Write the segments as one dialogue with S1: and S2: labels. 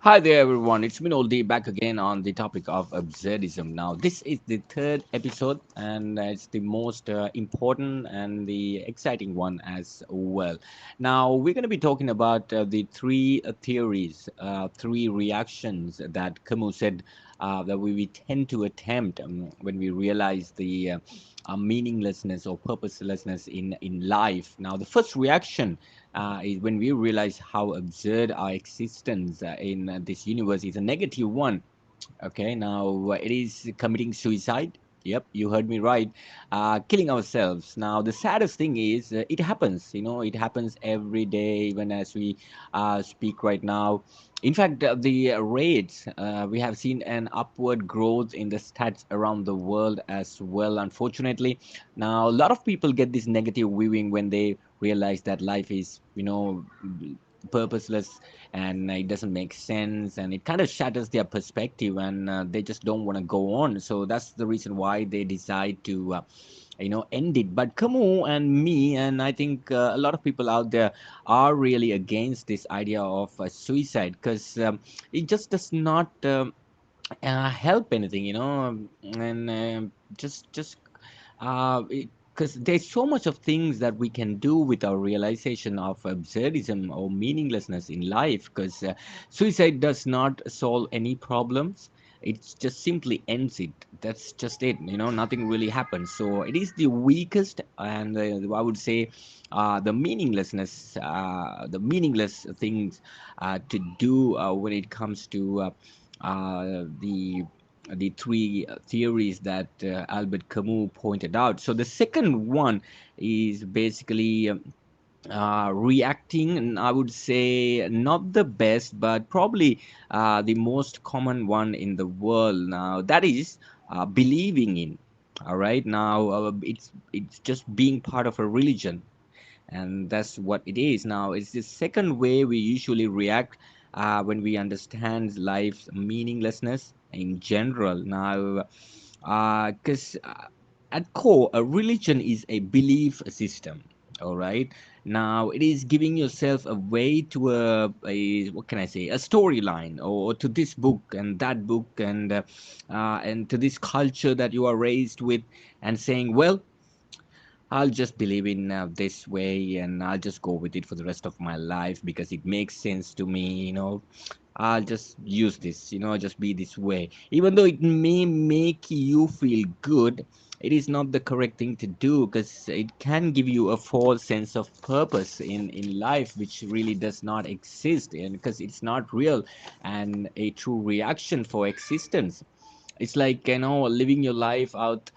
S1: Hi there, everyone. It's Minol D back again on the topic of absurdism. Now, this is the third episode, and it's the most important and the exciting one as well. Now, we're going to be talking about the three theories, three reactions that Camus said that we tend to attempt when we realize the meaninglessness or purposelessness in life. Now, the first reaction is when we realize how absurd our existence in this universe is a negative one. Okay, now it is committing suicide. Yep, you heard me right. Killing ourselves. Now, the saddest thing is it happens. It happens every day, even as we speak right now. In fact, the rates, we have seen an upward growth in the stats around the world as well, unfortunately. Now, a lot of people get this negative viewing when they realize that life is, purposeless, and it doesn't make sense, and it kind of shatters their perspective, and they just don't want to go on. So that's the reason why they decide to end it. But Camus and me, and I think a lot of people out there are really against this idea of suicide, because it just does not help anything, and just because there's so much of things that we can do with our realization of absurdism or meaninglessness in life, because suicide does not solve any problems. It just simply ends it. That's just it. Nothing really happens. So it is the weakest, and I would say the meaningless things to do when it comes to the three theories that Albert Camus pointed out. So the second one is basically reacting, and I would say not the best, but probably the most common one in the world now. That is believing in. All right, now it's just being part of a religion, and that's what it is. Now, it's the second way we usually react when we understand life's meaninglessness in general. Now, because at core, a religion is a belief system. All right. Now, it is giving yourself a way to a what can I say, a storyline, or to this book and that book, and to this culture that you are raised with, and saying, well, I'll just believe in this way, and I'll just go with it for the rest of my life because it makes sense to me. I'll just use this, just be this way. Even though it may make you feel good, it is not the correct thing to do, because it can give you a false sense of purpose in life, which really does not exist, and because it's not real and a true reaction for existence. It's like, living your life out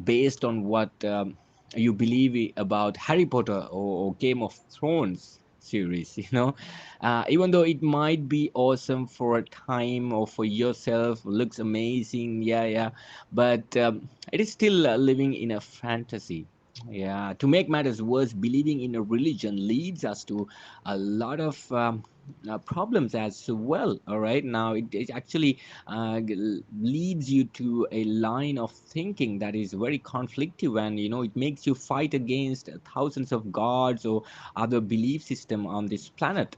S1: based on what you believe about Harry Potter or Game of Thrones series. Even though it might be awesome for a time or for yourself, looks amazing, yeah, yeah, but it is still living in a fantasy. Yeah, to make matters worse, believing in a religion leads us to a lot of problems as well. All right, now it actually leads you to a line of thinking that is very conflictive, and it makes you fight against thousands of gods or other belief system on this planet.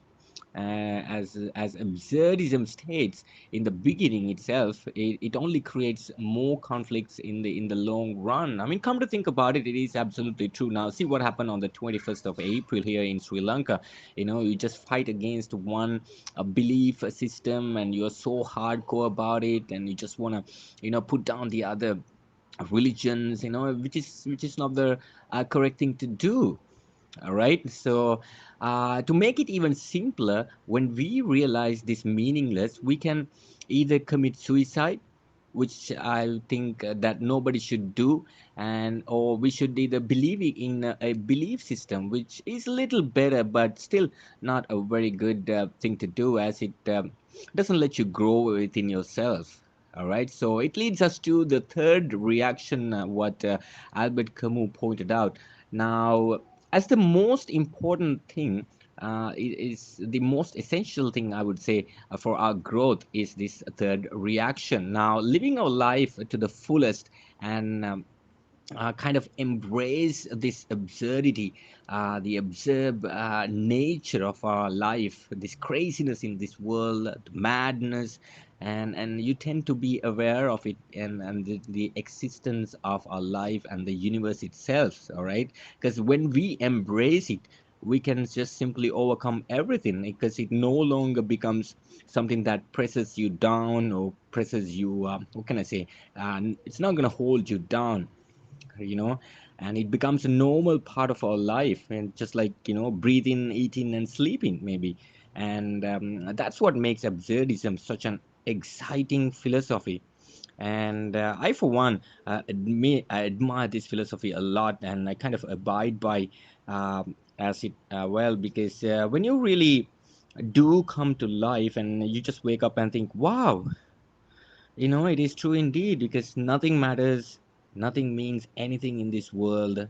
S1: As absurdism states in the beginning itself, it only creates more conflicts in the long run. I mean, come to think about it, it is absolutely true. Now, see what happened on the 21st of April here in Sri Lanka. You just fight against one belief system, and you're so hardcore about it, and you just want to, put down the other religions, which is not the correct thing to do. All right. So, to make it even simpler, when we realize this meaningless, we can either commit suicide, which I think that nobody should do, and or we should either believe in a belief system, which is a little better, but still not a very good thing to do, as it doesn't let you grow within yourself. All right. So it leads us to the third reaction, what Albert Camus pointed out. Now, as the most important thing, it is the most essential thing, I would say, for our growth, is this third reaction. Now, living our life to the fullest, and kind of embrace this absurdity, the absurd nature of our life, this craziness in this world, the madness, and you tend to be aware of it, and the existence of our life and the universe itself. All right, because when we embrace it, we can just simply overcome everything, because it no longer becomes something that presses you down or presses you. What can I say? It's not going to hold you down, you know, and it becomes a normal part of our life, and just like, breathing, eating, and sleeping maybe. And that's what makes absurdism such an exciting philosophy. And I, for one, I admire this philosophy a lot, and I kind of abide by as it well, because when you really do come to life and you just wake up and think, wow, it is true indeed, because nothing matters, nothing means anything in this world.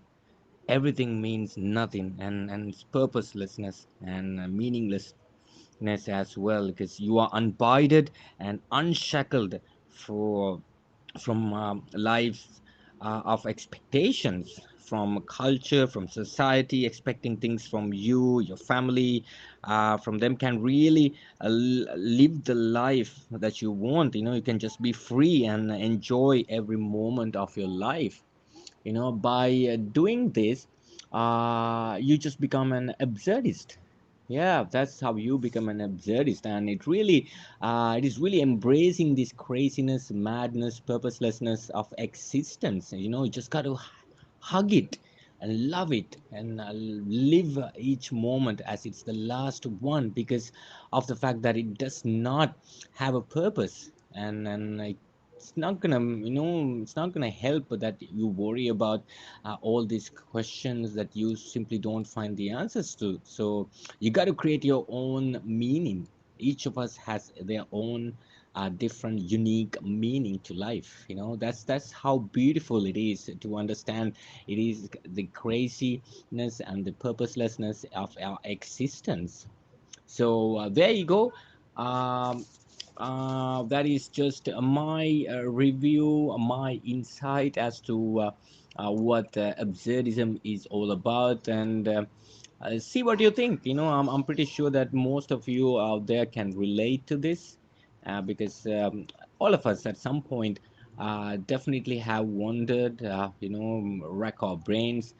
S1: Everything means nothing, and it's purposelessness and meaninglessness as well, because you are unbinded and unshackled for from lives of expectations, from culture, from society, expecting things from you, your family, from them, can really live the life that you want. You can just be free and enjoy every moment of your life. By doing this, you just become an absurdist. Yeah, that's how you become an absurdist, and it is really embracing this craziness, madness, purposelessness of existence. You just got to hug it and love it, and live each moment as it's the last one, because of the fact that it does not have a purpose. And it's not gonna, it's not gonna help that you worry about all these questions that you simply don't find the answers to. So you got to create your own meaning. Each of us has their own different, unique meaning to life. That's how beautiful it is to understand. It is the craziness and the purposelessness of our existence. So there you go. Um, that is just my review, my insight as to what absurdism is all about, and see what you think. I'm pretty sure that most of you out there can relate to this, because all of us at some point definitely have wondered, rack our brains,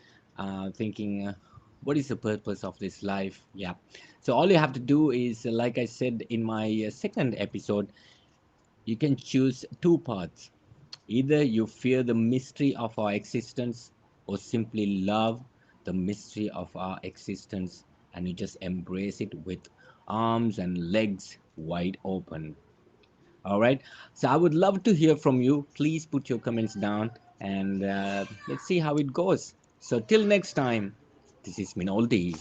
S1: thinking, what is the purpose of this life? Yeah. So all you have to do is, like I said in my second episode, you can choose two paths. Either you fear the mystery of our existence, or simply love the mystery of our existence, and you just embrace it with arms and legs wide open. All right. So I would love to hear from you. Please put your comments down, and let's see how it goes. So till next time, this is Minol D.